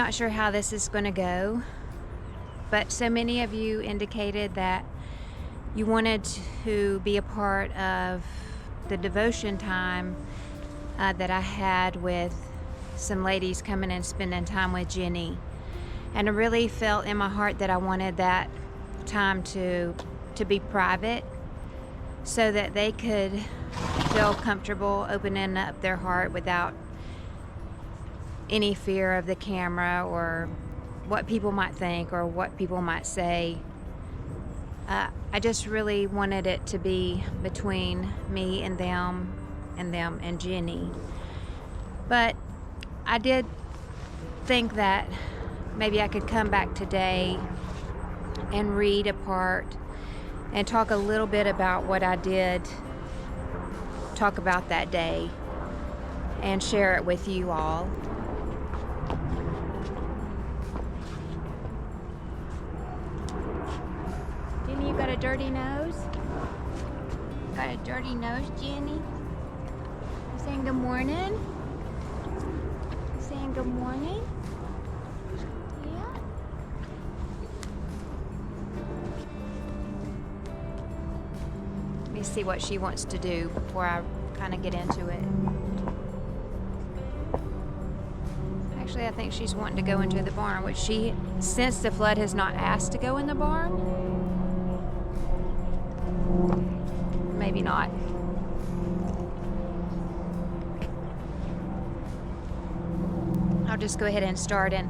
not sure how this is going to go, but so many of you indicated that you wanted to be a part of the devotion time that I had with some ladies coming and spending time with Genny. And I really felt in my heart that I wanted that time to be private so that they could feel comfortable opening up their heart without any fear of the camera or what people might think or what people might say. I just really wanted it to be between me and them and Genny. But I did think that maybe I could come back today and read a part and talk a little bit about what I did talk about that day and share it with you all. Genny, you got a dirty nose? Got a dirty nose, Genny? You saying good morning? You saying good morning? Yeah? Let me see what she wants to do before I kind of get into it. Actually, I think she's wanting to go into the barn, which she, since the flood, has not asked to go in the barn. Maybe not. I'll just go ahead and start, and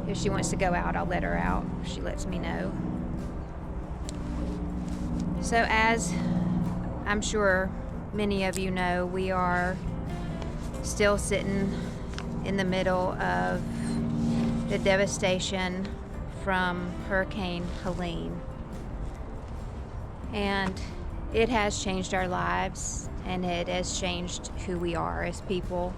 if she wants to go out, I'll let her out if she lets me know. So as I'm sure many of you know, we are still sitting in the middle of the devastation from Hurricane Helene. And it has changed our lives, and it has changed who we are as people.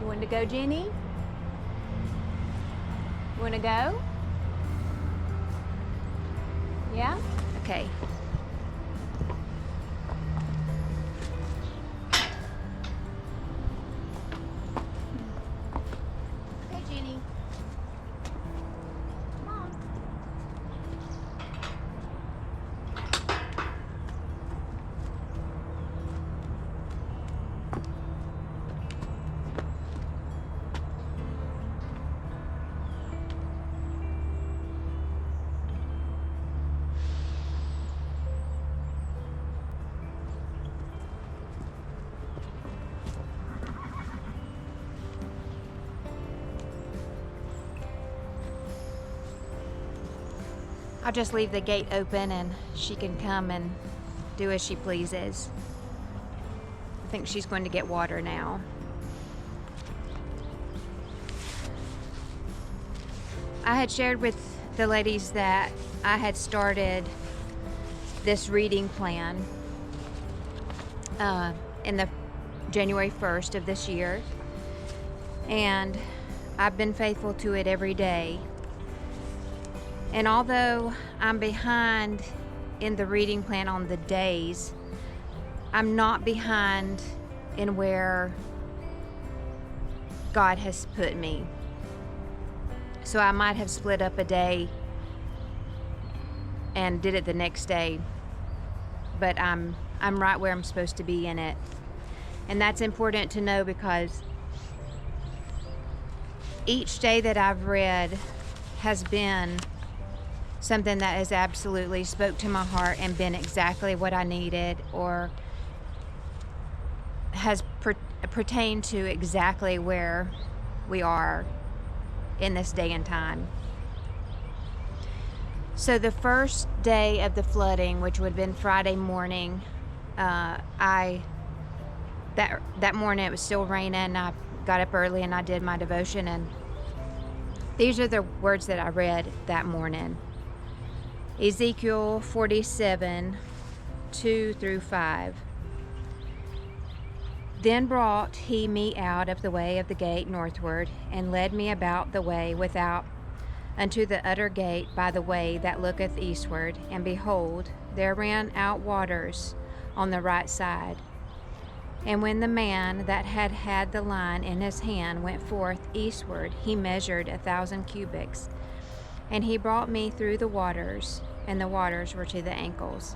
You want to go, Genny? You want to go? Yeah? Okay. Okay, Genny. Come on. I'll just leave the gate open and she can come and do as she pleases. I think she's going to get water now. I had shared with the ladies that I had started this reading plan in the January 1st of this year, and I've been faithful to it every day. And although I'm behind in the reading plan on the days, I'm not behind in where God has put me. So I might have split up a day and did it the next day, but I'm right where I'm supposed to be in it. And that's important to know, because each day that I've read has been something that has absolutely spoke to my heart and been exactly what I needed, or has pertained to exactly where we are in this day and time. So the first day of the flooding, which would have been Friday morning, that morning it was still raining. I got up early and I did my devotion, and these are the words that I read that morning. Ezekiel 47, 2-5. Then brought he me out of the way of the gate northward, and led me about the way without unto the utter gate by the way that looketh eastward. And behold, there ran out waters on the right side. And when the man that had had the line in his hand went forth eastward, he measured 1,000 cubits. And he brought me through the waters, and the waters were to the ankles.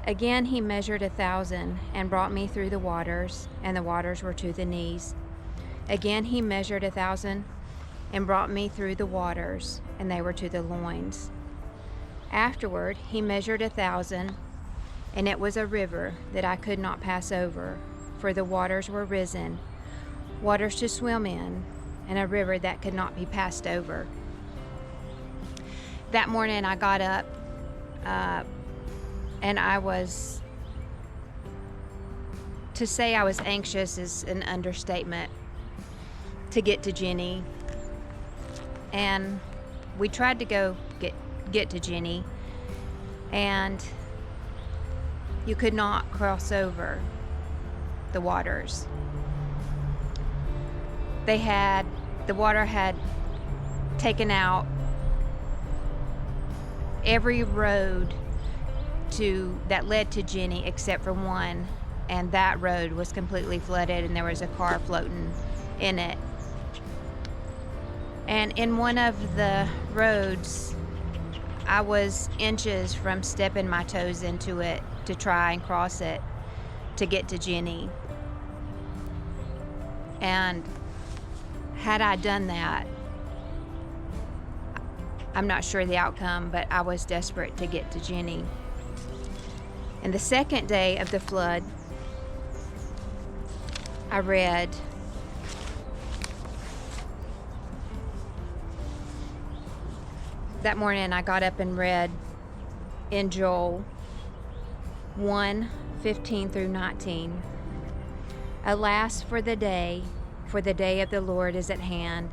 Again he measured 1,000, and brought me through the waters, and the waters were to the knees. Again he measured 1,000, and brought me through the waters, and they were to the loins. Afterward he measured 1,000, and it was a river that I could not pass over, for the waters were risen, waters to swim in, and a river that could not be passed over. That morning I got up, and to say I was anxious is an understatement, to get to Genny. And we tried to go get to Genny, and you could not cross over the waters. The water had taken out every road that led to Genny except for one, and that road was completely flooded, and there was a car floating in it. And in one of the roads, I was inches from stepping my toes into it to try and cross it to get to Genny. And had I done that, I'm not sure the outcome, but I was desperate to get to Genny. And the second day of the flood, I read that morning I got up and read in Joel 1:15 through 19. Alas for the day of the Lord is at hand,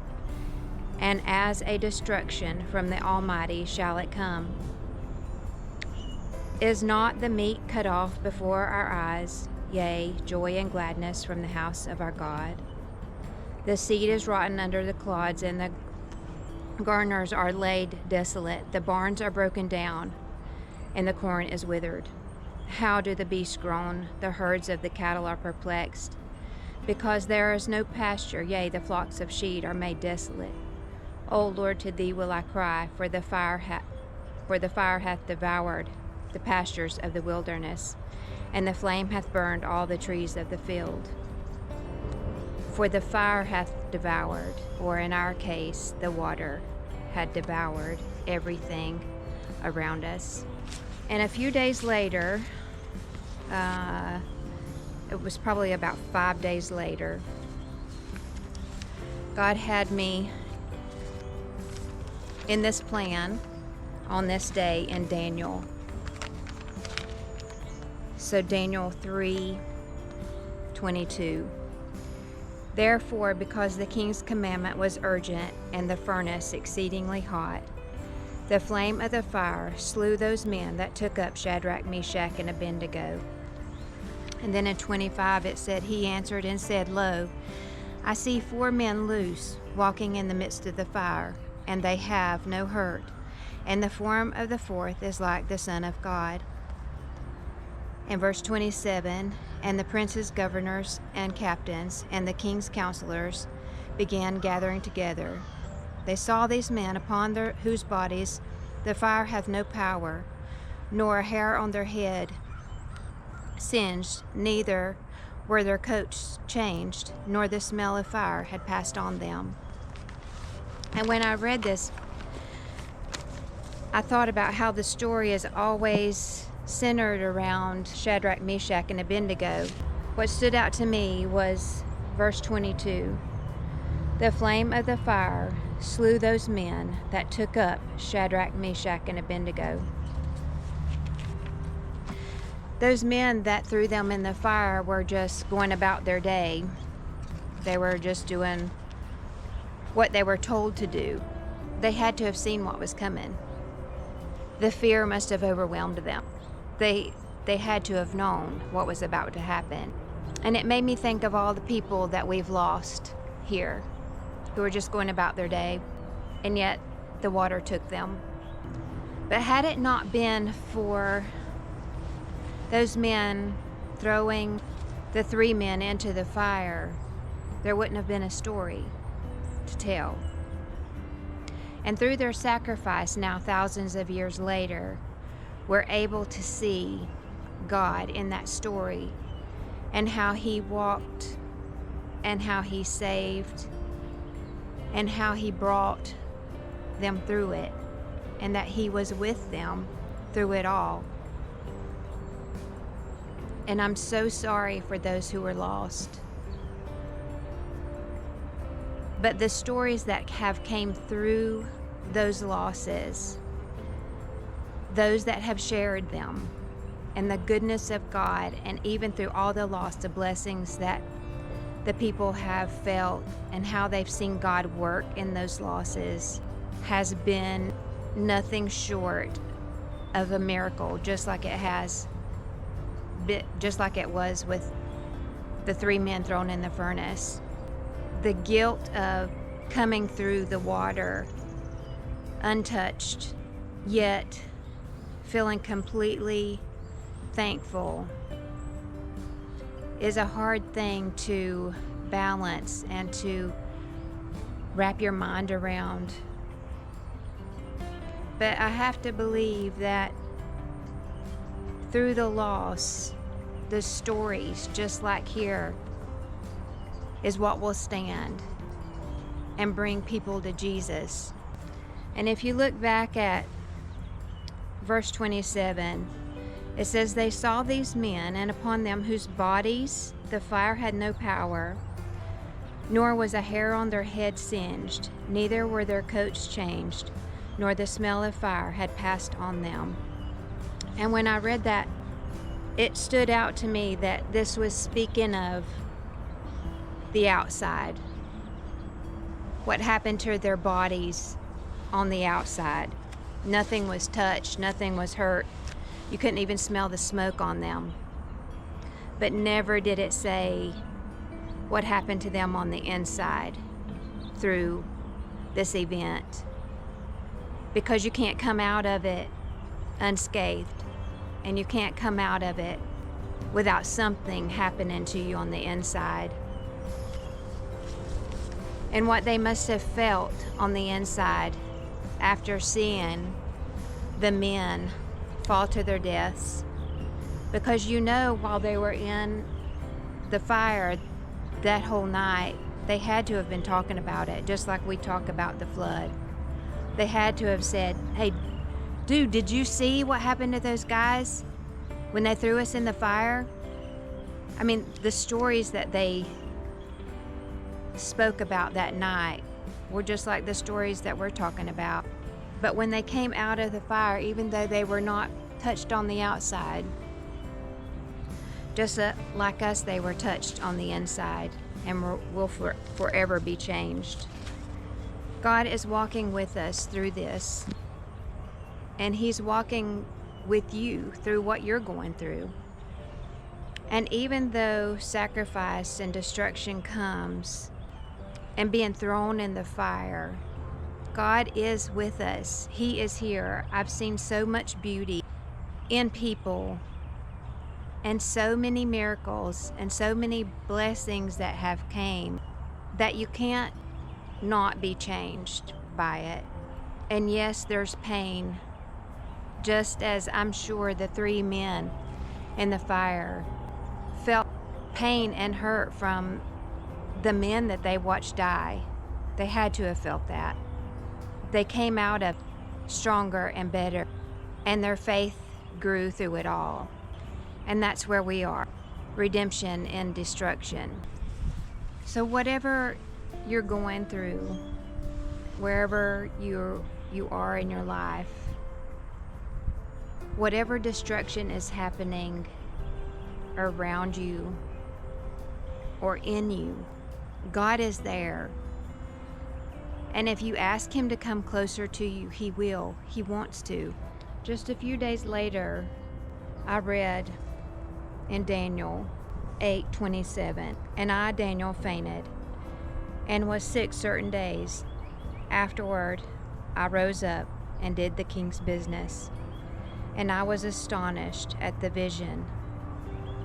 and as a destruction from the Almighty shall it come. Is not the meat cut off before our eyes, yea, joy and gladness from the house of our God? The seed is rotten under the clods, and the garners are laid desolate. The barns are broken down, and the corn is withered. How do the beasts groan? The herds of the cattle are perplexed. Because there is no pasture, yea, the flocks of sheep are made desolate. O Lord, to thee will I cry, for the fire hath devoured the pastures of the wilderness, and the flame hath burned all the trees of the field. For the fire hath devoured, or in our case, the water had devoured everything around us. And a few days later, it was probably about 5 days later, God had me in this plan on this day in Daniel. So Daniel 3:22. Therefore, because the king's commandment was urgent and the furnace exceedingly hot, the flame of the fire slew those men that took up Shadrach, Meshach, and Abednego. And then in 25 it said, He answered and said, Lo, I see 4 men loose, walking in the midst of the fire, and they have no hurt, and the form of the fourth is like the Son of God. In verse 27, and the princes, governors, and captains, and the king's counselors began gathering together. They saw these men upon whose bodies the fire hath no power, nor a hair on their head singed, neither were their coats changed, nor the smell of fire had passed on them. And when I read this, I thought about how the story is always centered around Shadrach, Meshach, and Abednego. What stood out to me was verse 22. The flame of the fire slew those men that took up Shadrach, Meshach, and Abednego. Those men that threw them in the fire were just going about their day. They were just doing what they were told to do. They had to have seen what was coming. The fear must have overwhelmed them. They had to have known what was about to happen. And it made me think of all the people that we've lost here who were just going about their day, and yet the water took them. But had it not been for those men throwing the 3 men into the fire, there wouldn't have been a story to tell. And through their sacrifice, now thousands of years later, we're able to see God in that story and how He walked and how He saved and how He brought them through it, and that He was with them through it all. And I'm so sorry for those who were lost. But the stories that have came through those losses, those that have shared them, and the goodness of God, and even through all the loss, the blessings that the people have felt and how they've seen God work in those losses, has been nothing short of a miracle, just like it was with the 3 men thrown in the furnace. The guilt of coming through the water untouched, yet feeling completely thankful, is a hard thing to balance and to wrap your mind around. But I have to believe that through the loss, the stories, just like here, is what will stand and bring people to Jesus. And if you look back at verse 27, it says, "They saw these men, and upon them whose bodies the fire had no power, nor was a hair on their head singed, neither were their coats changed, nor the smell of fire had passed on them." And when I read that, it stood out to me that this was speaking of the outside. What happened to their bodies on the outside. Nothing was touched, nothing was hurt. You couldn't even smell the smoke on them. But never did it say what happened to them on the inside through this event. Because you can't come out of it unscathed, and you can't come out of it without something happening to you on the inside. And what they must have felt on the inside after seeing the men fall to their deaths. Because while they were in the fire that whole night, they had to have been talking about it, just like we talk about the flood. They had to have said, "Hey, dude, did you see what happened to those guys when they threw us in the fire?" I mean, the stories that they spoke about that night were just like the stories that we're talking about. But when they came out of the fire, even though they were not touched on the outside, just like us, they were touched on the inside and will forever be changed. God is walking with us through this, and He's walking with you through what you're going through. And even though sacrifice and destruction comes, and being thrown in the fire, God is with us. He is here. I've seen so much beauty in people, and so many miracles and so many blessings that have came, that you can't not be changed by it. And yes, there's pain, just as I'm sure the 3 men in the fire felt pain and hurt from the men that they watched die. They had to have felt that. They came out of stronger and better, and their faith grew through it all. And that's where we are, redemption and destruction. So whatever you're going through, wherever you are in your life, whatever destruction is happening around you or in you, God is there. And if you ask Him to come closer to you, He will. He wants to. Just a few days later, I read in Daniel 8:27, "And I, Daniel, fainted and was sick certain days. Afterward, I rose up and did the king's business. And I was astonished at the vision,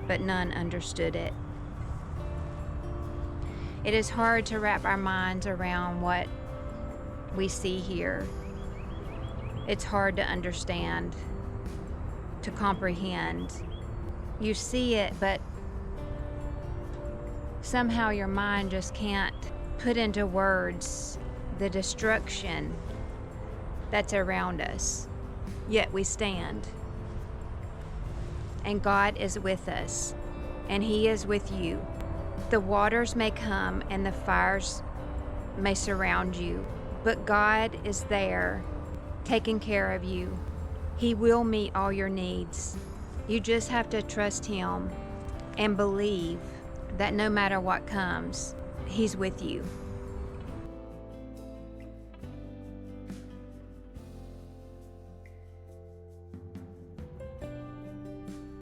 but none understood it." It is hard to wrap our minds around what we see here. It's hard to understand, to comprehend. You see it, but somehow your mind just can't put into words the destruction that's around us. Yet we stand. And God is with us, and He is with you. The waters may come and the fires may surround you, but God is there taking care of you. He will meet all your needs. You just have to trust Him and believe that no matter what comes, He's with you.